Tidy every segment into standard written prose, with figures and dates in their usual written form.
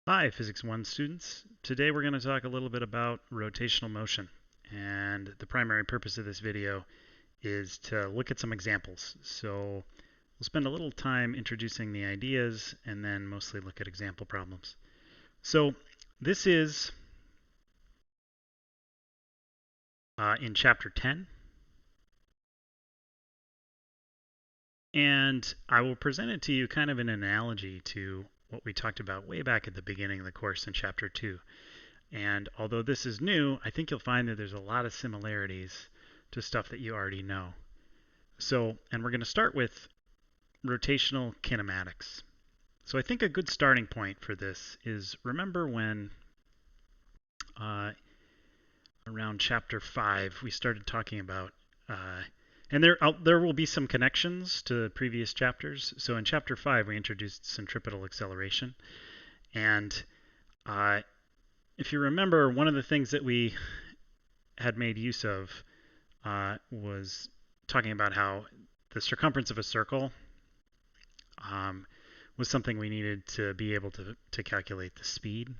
Hi, Physics 1 students. Today we're going to talk a little bit about rotational motion. And the primary purpose of this video is to look at some examples. So we'll spend a little time introducing the ideas and then mostly look at example problems. So this is in chapter 10. And I will present it to you kind of in an analogy to what we talked about way back at the beginning of the course in chapter 2. And although this is new, I think you'll find that there's a lot of similarities to stuff that you already know. And we're going to start with rotational kinematics. So I think a good starting point for this is remember when uh, around chapter 5 we started talking about, and there will be some connections to previous chapters. So in chapter 5 we introduced centripetal acceleration, and if you remember, one of the things that we had made use of was talking about how the circumference of a circle was something we needed to be able to calculate the speed.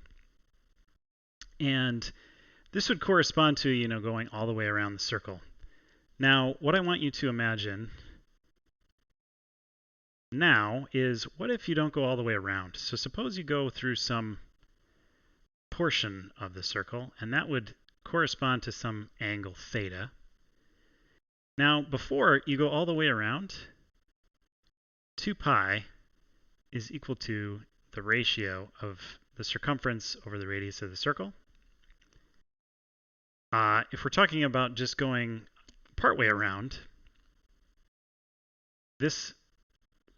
And this would correspond to, going all the way around the circle. Now, what I want you to imagine now is, what if you don't go all the way around? So suppose you go through some portion of the circle, and that would correspond to some angle theta. Now, before you go all the way around, 2 pi is equal to the ratio of the circumference over the radius of the circle. If we're talking about just going partway around, this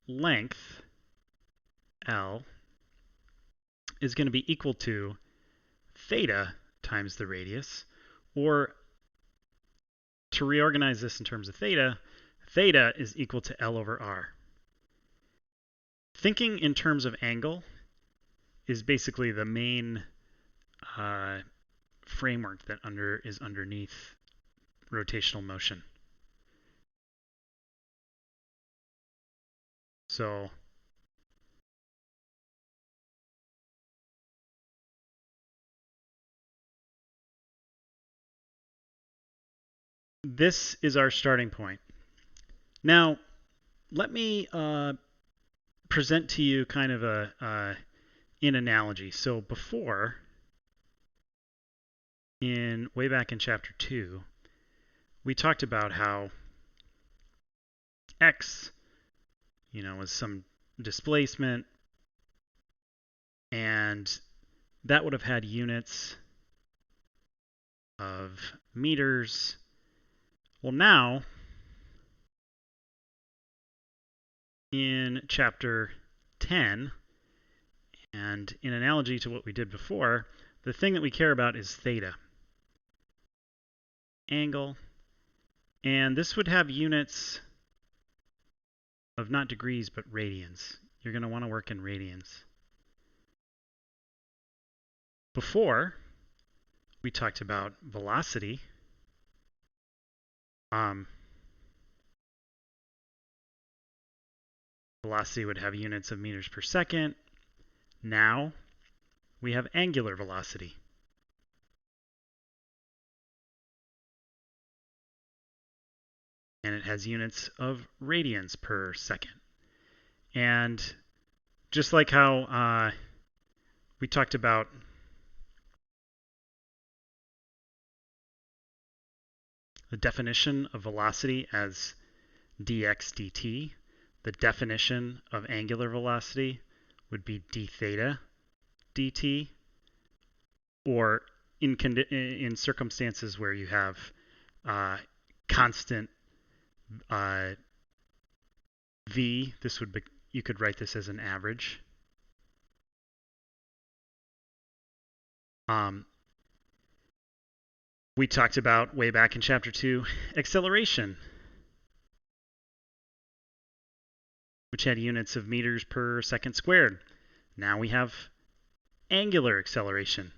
length, L, is going to be equal to theta times the radius, or to reorganize this in terms of theta, theta is equal to L over R. Thinking in terms of angle is basically the main framework that is underneath rotational motion. So this is our starting point. Now, let me present to you kind of an analogy. So before, way back in chapter 2, we talked about how x, was some displacement, and that would have had units of meters. Well, now, in chapter 10, and in analogy to what we did before, the thing that we care about is theta, angle, and this would have units of not degrees but radians. You're going to want to work in radians. Before, we talked about velocity. Velocity would have units of meters per second. Now we have angular velocity. And it has units of radians per second. And just like how we talked about the definition of velocity as dx dt, the definition of angular velocity would be d theta dt, or in circumstances where you have constant v, this would be, you could write this as an average. We talked about way back in chapter 2 acceleration, which had units of meters per second squared. Now we have angular acceleration,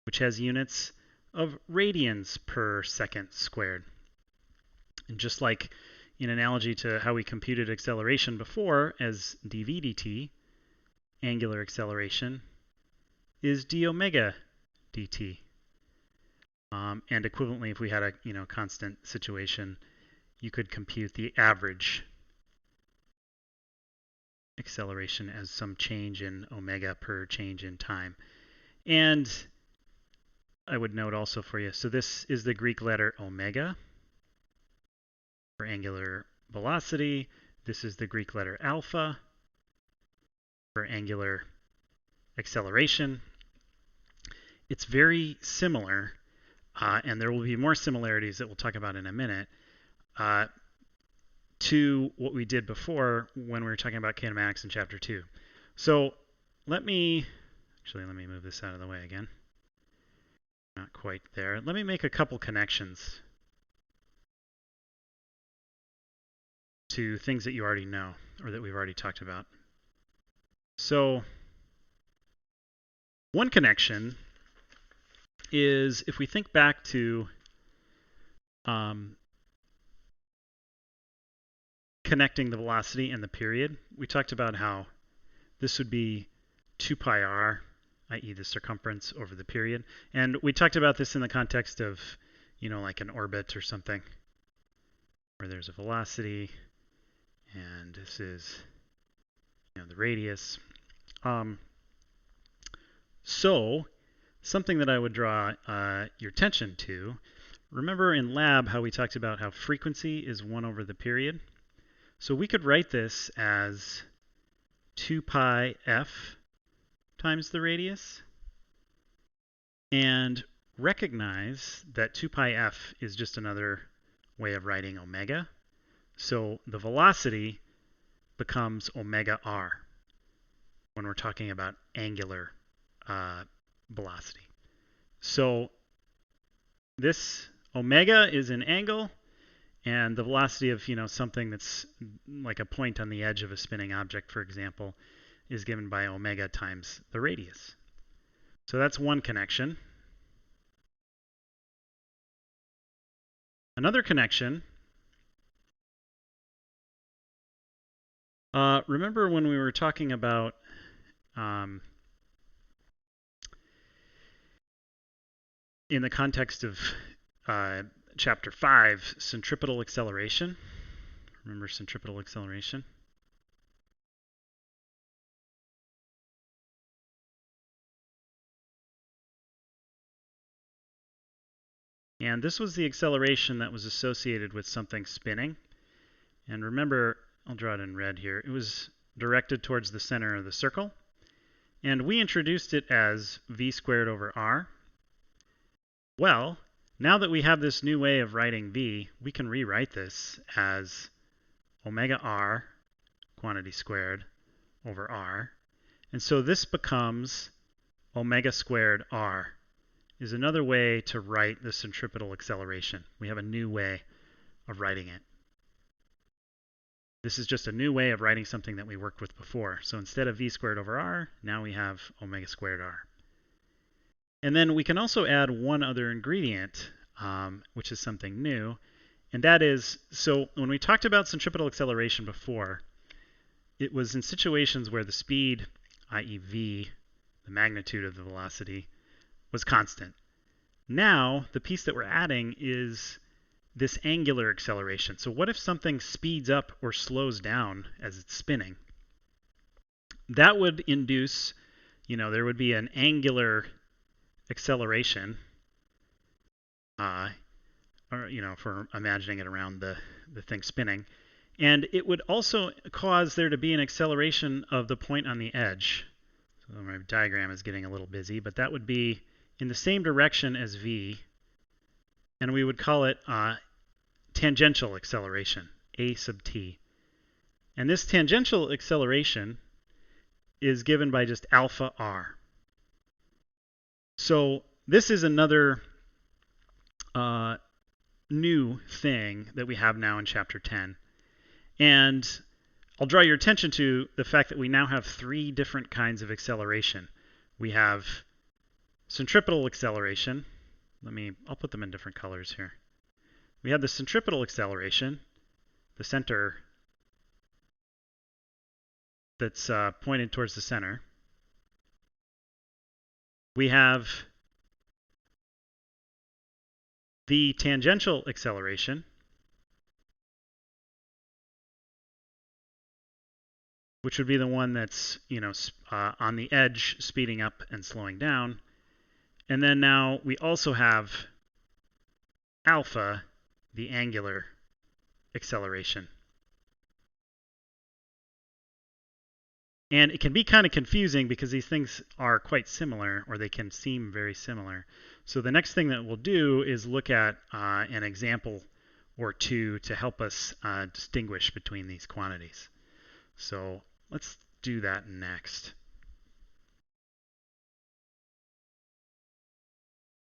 which has units of radians per second squared. And just like, in analogy to how we computed acceleration before as dv dt, angular acceleration is d omega dt. And equivalently, if we had a constant situation, you could compute the average acceleration as some change in omega per change in time. And I would note also for you, so this is the Greek letter omega for angular velocity. This is the Greek letter alpha for angular acceleration. It's very similar, and there will be more similarities that we'll talk about in a minute, to what we did before when we were talking about kinematics in chapter 2. So let me move this out of the way again. Not quite there. Let me make a couple connections to things that you already know or that we've already talked about. So one connection is if we think back to connecting the velocity and the period, we talked about how this would be 2 pi r, i.e. the circumference over the period. And we talked about this in the context of, like an orbit or something, where there's a velocity, and this is, the radius. So something that I would draw your attention to, remember in lab how we talked about how frequency is 1 over the period? So we could write this as 2 pi f times the radius, and recognize that 2 pi f is just another way of writing omega. So the velocity becomes omega r when we're talking about angular velocity. So this omega is an angle, and the velocity of something that's like a point on the edge of a spinning object, for example, is given by omega times the radius. So that's one connection. Another connection, remember when we were talking about in the context of chapter 5, centripetal acceleration? Remember centripetal acceleration? And this was the acceleration that was associated with something spinning. And remember, I'll draw it in red here, it was directed towards the center of the circle. And we introduced it as v squared over r. Well, now that we have this new way of writing v, we can rewrite this as omega r quantity squared over r. And so this becomes omega squared r, is another way to write the centripetal acceleration. We have a new way of writing it. This is just a new way of writing something that we worked with before. So instead of v squared over r, now we have omega squared r. And then we can also add one other ingredient, which is something new. And that is, so when we talked about centripetal acceleration before, it was in situations where the speed, i.e. v, the magnitude of the velocity, was constant. Now, the piece that we're adding is this angular acceleration. So what if something speeds up or slows down as it's spinning? That would induce, there would be an angular acceleration, or for imagining it around the thing spinning. And it would also cause there to be an acceleration of the point on the edge. So my diagram is getting a little busy, but that would be in the same direction as v, and we would call it tangential acceleration, a sub t. And this tangential acceleration is given by just alpha r. So this is another new thing that we have now in chapter 10. And I'll draw your attention to the fact that we now have 3 different kinds of acceleration. We have centripetal acceleration. I'll put them in different colors here. We have the centripetal acceleration the center that's pointed towards the center. We have the tangential acceleration, which would be the one that's, on the edge, speeding up and slowing down. And then now we also have alpha, the angular acceleration. And it can be kind of confusing because these things are quite similar, or they can seem very similar. So the next thing that we'll do is look at an example or two to help us distinguish between these quantities. So let's do that next.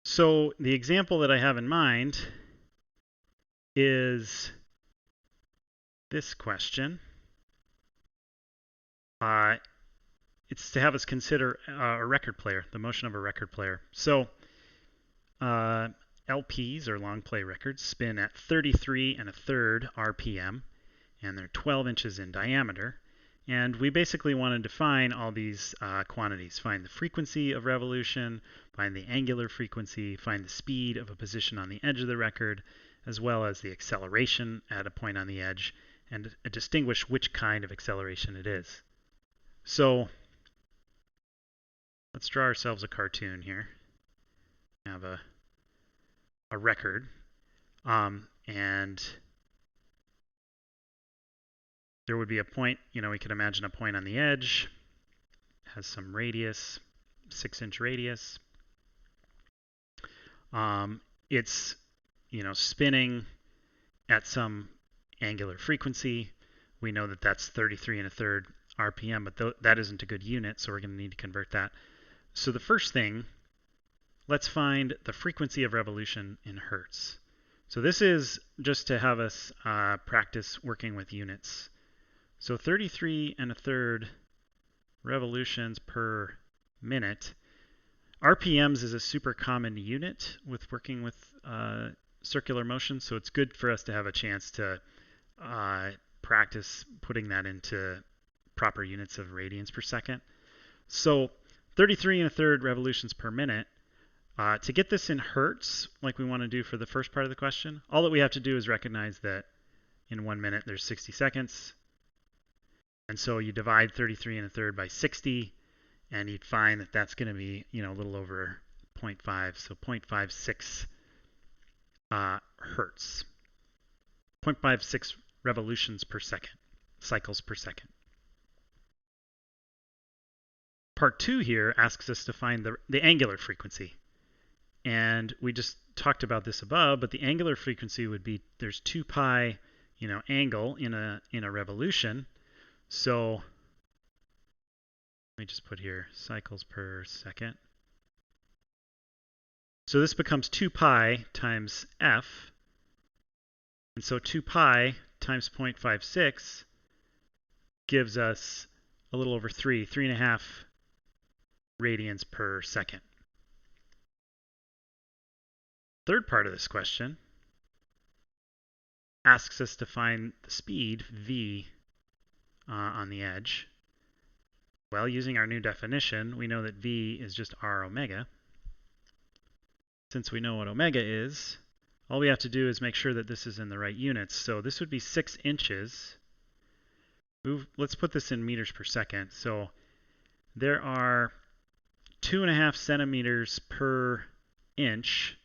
So the example that I have in mind is this question. It's to have us consider a record player, the motion of a record player. So LPs, or long play records, spin at 33.1/3 RPM, and they're 12 inches in diameter. And we basically want to define all these quantities. Find the frequency of revolution, find the angular frequency, find the speed of a position on the edge of the record, as well as the acceleration at a point on the edge, and distinguish which kind of acceleration it is. So let's draw ourselves a cartoon here. We have a record, and there would be a point, we could imagine a point on the edge, has some radius, 6-inch radius. It's, spinning at some angular frequency. We know that that's 33.1/3 RPM, but that isn't a good unit, so we're going to need to convert that. So the first thing, let's find the frequency of revolution in hertz. So this is just to have us practice working with units. So 33.1/3 revolutions per minute. RPMs is a super common unit with working with circular motion, so it's good for us to have a chance to practice putting that into proper units of radians per second. So 33.1/3 revolutions per minute. To get this in hertz, like we want to do for the first part of the question, all that we have to do is recognize that in 1 minute there's 60 seconds. And so you divide 33.1/3 by 60, and you'd find that that's going to be, a little over 0.5, so 0.56 hertz. 0.56 revolutions per second, cycles per second. Part 2 here asks us to find the angular frequency. And we just talked about this above, but the angular frequency would be, there's 2 pi, angle in a revolution. So let me just put here cycles per second. So this becomes 2 pi times f. And so 2 pi times 0.56 gives us a little over 3.5 radians per second. Third part of this question asks us to find the speed, v, on the edge. Well, using our new definition, we know that v is just r omega. Since we know what omega is, all we have to do is make sure that this is in the right units. So this would be 6 inches. Let's put this in meters per second. So there are 2.5 centimeters per inch.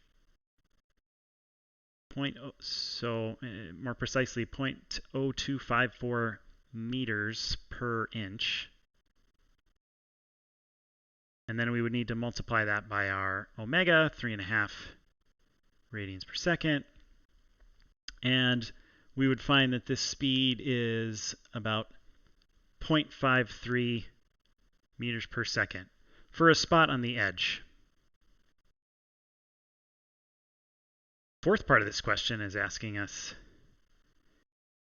So more precisely, 0.0254 meters per inch. And then we would need to multiply that by our omega, 3.5 radians per second. And we would find that this speed is about 0.53 meters per second for a spot on the edge. Fourth part of this question is asking us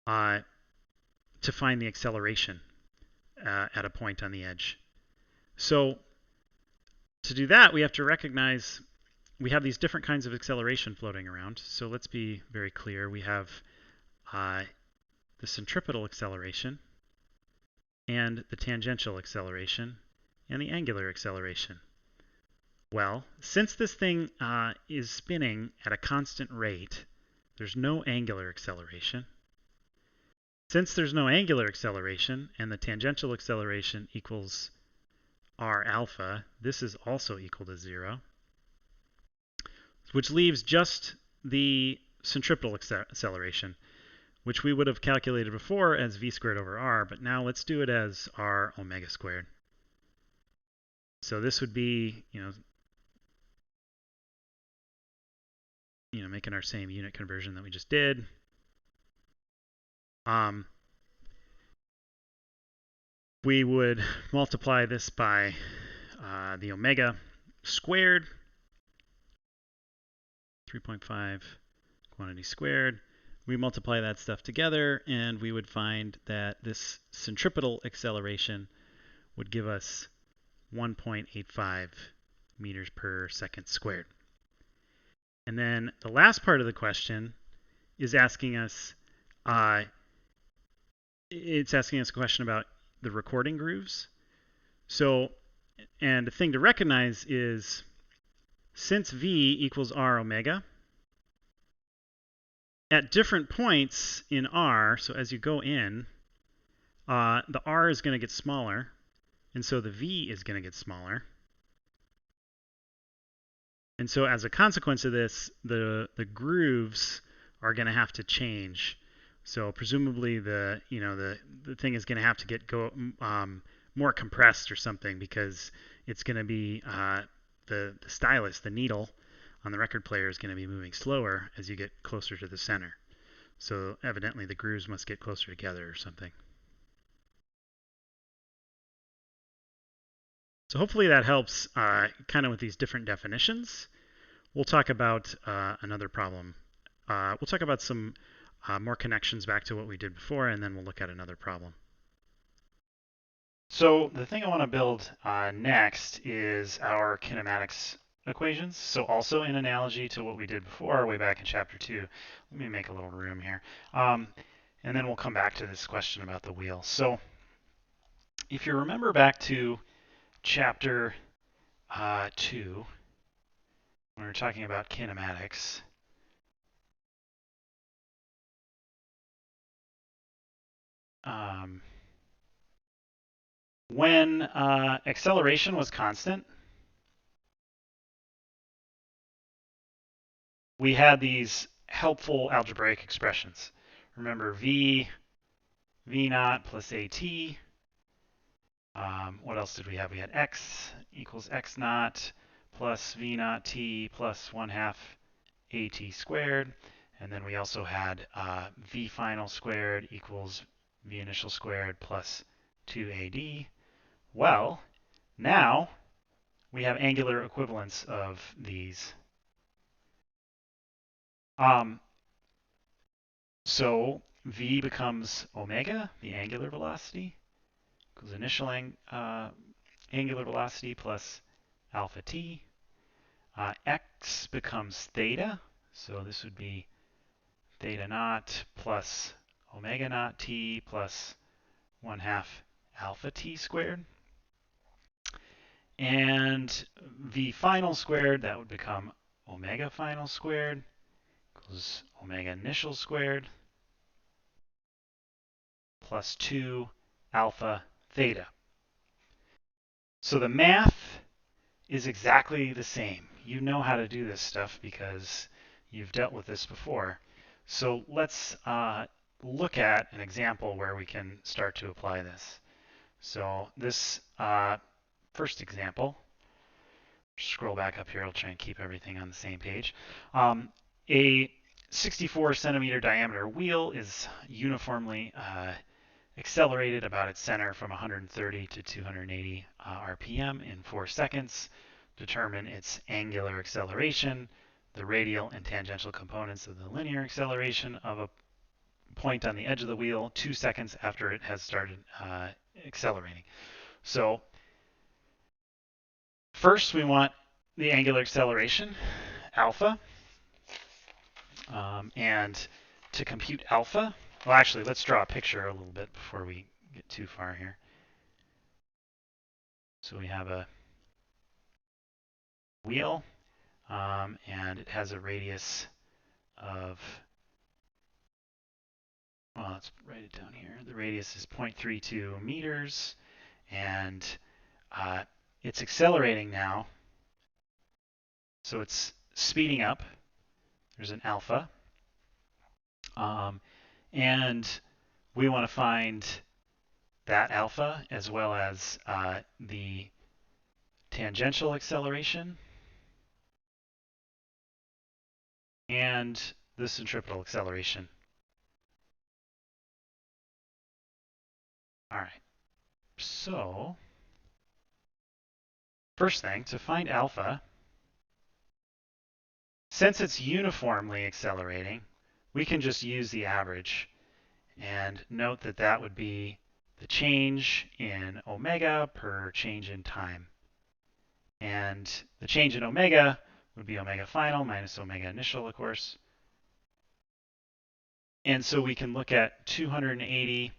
to find the acceleration at a point on the edge. So to do that, we have to recognize we have these different kinds of acceleration floating around. So let's be very clear. We have the centripetal acceleration, and the tangential acceleration, and the angular acceleration. Well, since this thing is spinning at a constant rate, there's no angular acceleration. Since there's no angular acceleration and the tangential acceleration equals r alpha, this is also equal to 0, which leaves just the centripetal acceleration, which we would have calculated before as v squared over r, but now let's do it as r omega squared. So this would be, making our same unit conversion that we just did. We would multiply this by the omega squared, 3.5 quantity squared. We multiply that stuff together, and we would find that this centripetal acceleration would give us 1.85 meters per second squared. And then the last part of the question is asking us, it's asking us a question about the recording grooves. So, and the thing to recognize is, since v equals r omega, at different points in r, so as you go in, the r is going to get smaller, and so the v is going to get smaller. And so as a consequence of this, the grooves are going to have to change. So presumably the thing is going to have to get more compressed or something, because it's going to be the stylus, the needle on the record player, is going to be moving slower as you get closer to the center. So evidently the grooves must get closer together or something. So hopefully that helps kind of with these different definitions. We'll talk about another problem. We'll talk about some more connections back to what we did before, and then we'll look at another problem. So the thing I want to build next is our kinematics equations. So also in analogy to what we did before, way back in chapter 2. Let me make a little room here. And then we'll come back to this question about the wheel. So if you remember back to chapter 2, when we were talking about kinematics, when acceleration was constant, we had these helpful algebraic expressions. Remember v naught plus at. What else did we have? We had x equals x naught plus v naught t plus 1/2 at squared. And then we also had v final squared equals v initial squared plus 2ad. Well, now we have angular equivalence of these. So v becomes omega, the angular velocity, equals initial angular velocity plus alpha t. X becomes theta, so this would be theta naught plus omega naught t plus 1/2 alpha t squared. And v final squared, that would become omega final squared equals omega initial squared plus 2 alpha theta. So the math is exactly the same. You know how to do this stuff because you've dealt with this before. So let's look at an example where we can start to apply this. So this first example, scroll back up here, I'll try and keep everything on the same page. A 64 centimeter diameter wheel is uniformly accelerated about its center from 130 to 280 RPM in 4 seconds. Determine its angular acceleration, the radial and tangential components of the linear acceleration of a point on the edge of the wheel 2 seconds after it has started accelerating. So first we want the angular acceleration, alpha. And to compute alpha, Well, actually, let's draw a picture a little bit before we get too far here. So we have a wheel, and it has a radius of, well, let's write it down here. The radius is 0.32 meters, and it's accelerating now. So it's speeding up. There's an alpha. And we want to find that alpha as well as the tangential acceleration and the centripetal acceleration. All right. So first thing, to find alpha, since it's uniformly accelerating, we can just use the average. And note that that would be the change in omega per change in time. And the change in omega would be omega final minus omega initial, of course. And so we can look at 280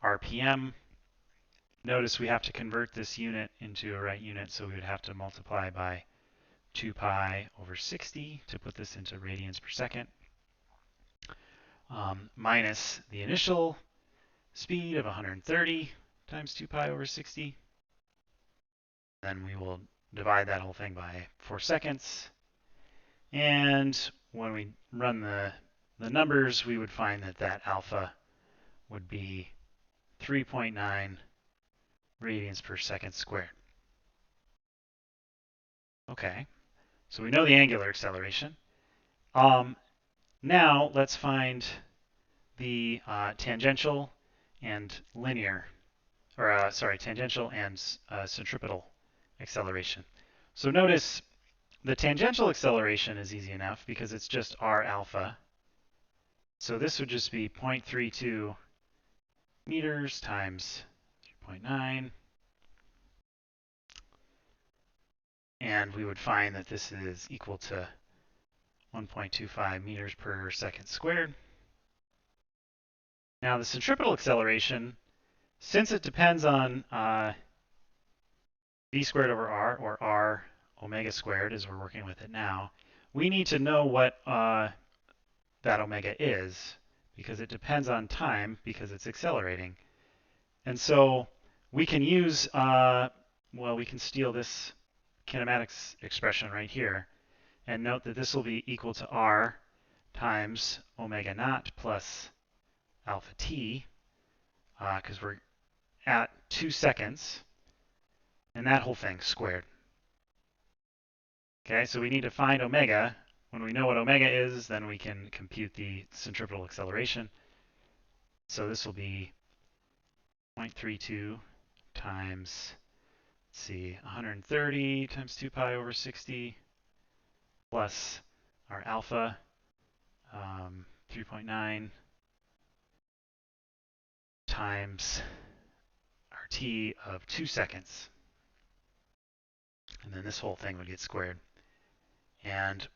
RPM. Notice we have to convert this unit into a right unit, so we would have to multiply by 2 pi over 60 to put this into radians per second, minus the initial speed of 130 times 2 pi over 60. Then we will divide that whole thing by 4 seconds. And when we run the numbers, we would find that that alpha would be 3.9 radians per second squared. Okay, so we know the angular acceleration. Now let's find the tangential and linear, or tangential and centripetal acceleration. So notice the tangential acceleration is easy enough because it's just r alpha. So this would just be 0.32 meters times 3.9. And we would find that this is equal to 1.25 meters per second squared. Now the centripetal acceleration, since it depends on v squared over r, or r omega squared as we're working with it now, we need to know what that omega is, because it depends on time because it's accelerating. And so we can use, well, we can steal this kinematics expression right here and note that this will be equal to r times omega naught plus alpha t, because we're at 2 seconds, and that whole thing squared. Okay, so we need to find omega. When we know what omega is, then we can compute the centripetal acceleration. So this will be 0.32 times, let's see, 130 times 2 pi over 60 plus our alpha, 3.9 times our t of 2 seconds. And then this whole thing would get squared. And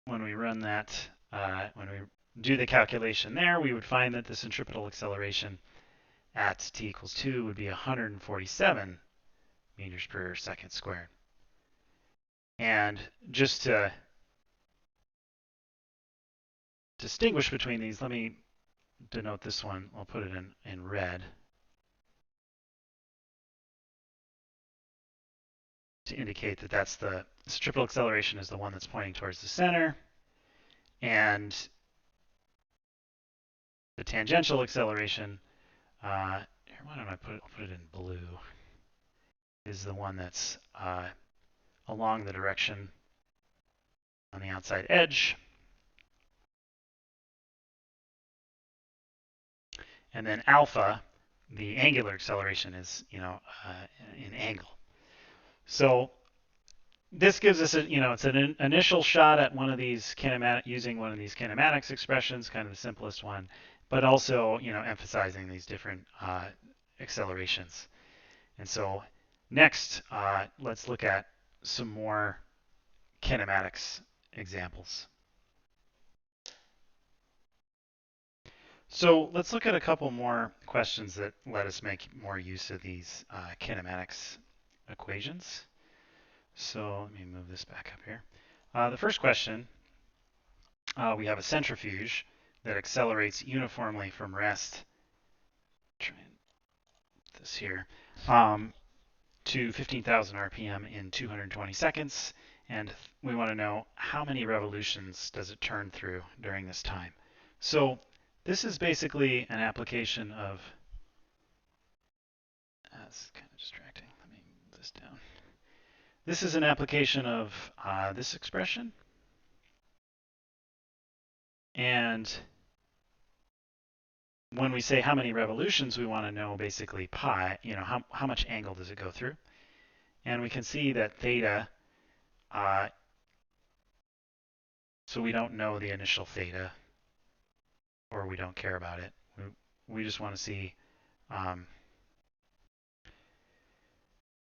when we run that, when we do the calculation there, we would find that the centripetal acceleration at t equals 2 would be 147 meters per second squared. And just to distinguish between these, let me denote this one. I'll put it in red to indicate that that's the centripetal acceleration is the one that's pointing towards the center. And the tangential acceleration, why don't I put it in blue, is the one that's along the direction on the outside edge. And then alpha, the angular acceleration, is in angle. So this gives us it's an initial shot at one of these using one of these kinematics expressions, kind of the simplest one, but also emphasizing these different accelerations. And so next, let's look at some more kinematics examples. So let's look at a couple more questions that let us make more use of these kinematics equations. So let me move this back up here. The first question, we have a centrifuge that accelerates uniformly from rest, try this here, to 15,000 RPM in 220 seconds. And we want to know how many revolutions does it turn through during this time. So this is basically an application of, that's kind of distracting. Let me move this down. This is an application of this expression. And when we say how many revolutions, we want to know basically pi, how much angle does it go through. And we can see that theta, so we don't know the initial theta, or we don't care about it. We just want to see,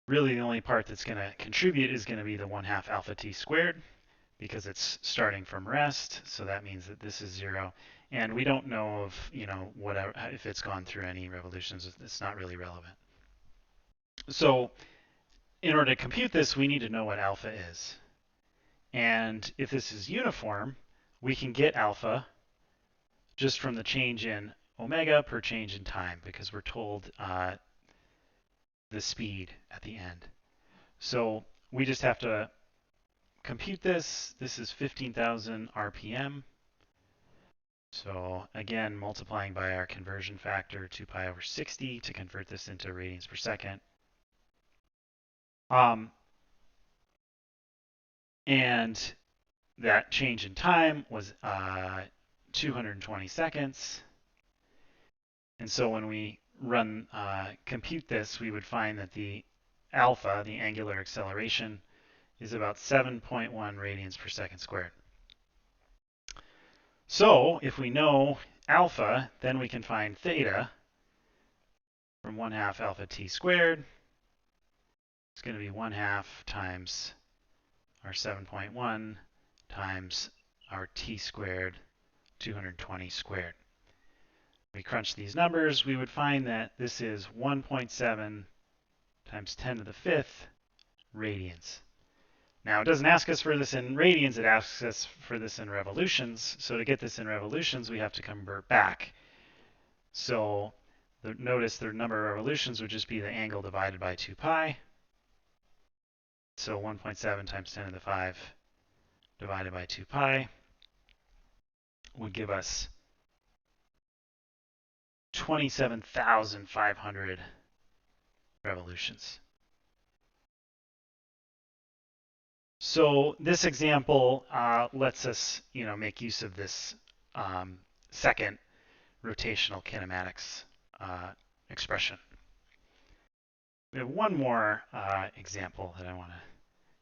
really the only part that's going to contribute is going to be the 1/2 alpha t squared, because it's starting from rest, so that means that this is 0. And we don't know whatever, if it's gone through any revolutions. It's not really relevant. So in order to compute this, we need to know what alpha is. And if this is uniform, we can get alpha just from the change in omega per change in time, because we're told the speed at the end. So we just have to compute this. This is 15,000 RPM. So again, multiplying by our conversion factor, 2 pi over 60, to convert this into radians per second. And that change in time was 220 seconds. And so when we run compute this, we would find that the alpha, the angular acceleration, is about 7.1 radians per second squared. So if we know alpha, then we can find theta from 1/2 alpha t squared. It's going to be 1/2 times our 7.1 times our t squared, 220 squared. We crunch these numbers, we would find that this is 1.7 times 10 to the 5th radians. Now, it doesn't ask us for this in radians, it asks us for this in revolutions. So to get this in revolutions, we have to convert back. So notice the number of revolutions would just be the angle divided by 2 pi. So 1.7 times 10 to the 5 divided by 2 pi would give us 27,500 revolutions. So this example lets us, make use of this second rotational kinematics expression. We have one more example that I want to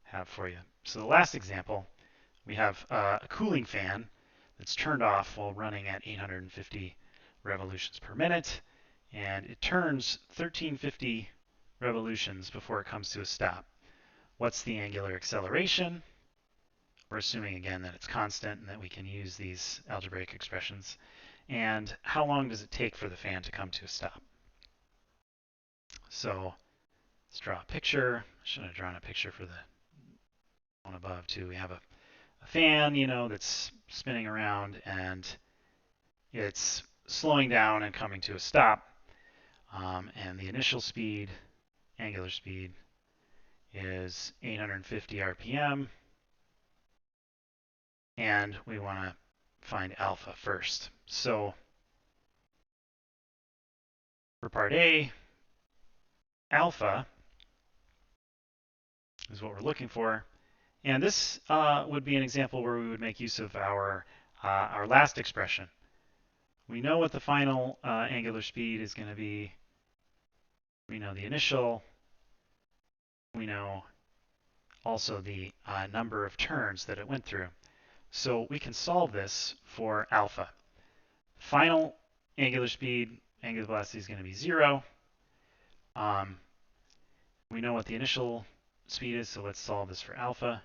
have for you. So the last example, we have a cooling fan that's turned off while running at 850 revolutions per minute, and it turns 1350 revolutions before it comes to a stop. What's the angular acceleration? We're assuming again that it's constant and that we can use these algebraic expressions. And how long does it take for the fan to come to a stop? So let's draw a picture. I should have drawn a picture for the one above too. We have a fan, that's spinning around, and it's slowing down and coming to a stop. And the initial speed, angular speed, is 850 RPM. And we want to find alpha first. So for part A, alpha is what we're looking for. And this would be an example where we would make use of our last expression. We know what the final angular speed is going to be. We know the initial. We know also the number of turns that it went through. So we can solve this for alpha. Final angular speed, angular velocity is going to be 0. We know what the initial speed is, so let's solve this for alpha.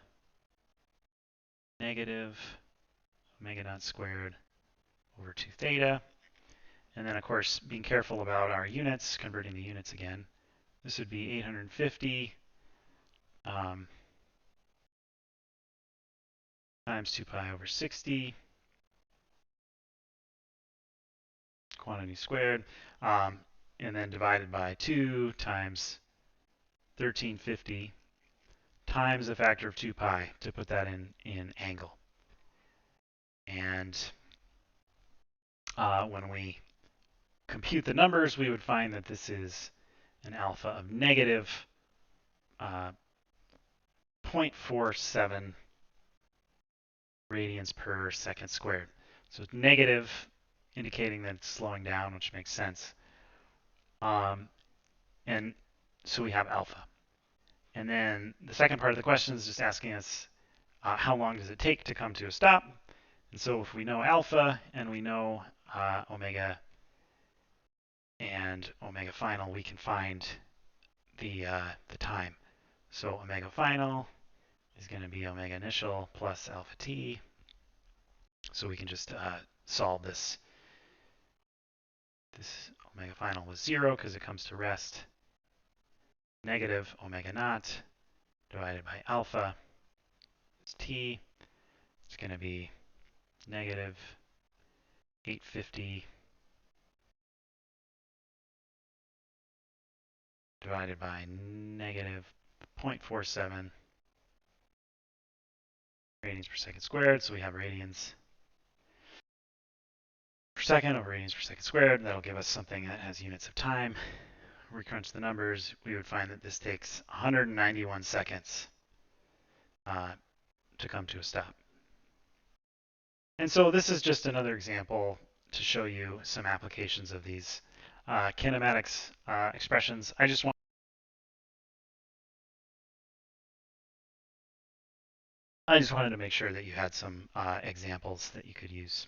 Negative omega naught squared over 2 theta. And then, of course, being careful about our units, converting the units again. This would be 850 times 2 pi over 60, quantity squared, and then divided by 2 times 1350 times a factor of 2 pi to put that in angle. And when we compute the numbers, we would find that this is an alpha of negative 0.47 radians per second squared. So it's negative, indicating that it's slowing down, which makes sense. And so we have alpha. And then the second part of the question is just asking us how long does it take to come to a stop? And so if we know alpha and we know omega and omega final, we can find the time. So omega final is going to be omega initial plus alpha t. So we can just solve this. This omega final was 0 because it comes to rest. Negative omega naught divided by alpha is t. It's going to be negative 850 divided by negative 0.47 radians per second squared. So we have radians per second over radians per second squared. That'll give us something that has units of time. We crunch the numbers, we would find that this takes 191 seconds to come to a stop. And so this is just another example to show you some applications of these kinematics expressions. I just wanted to make sure that you had some examples that you could use.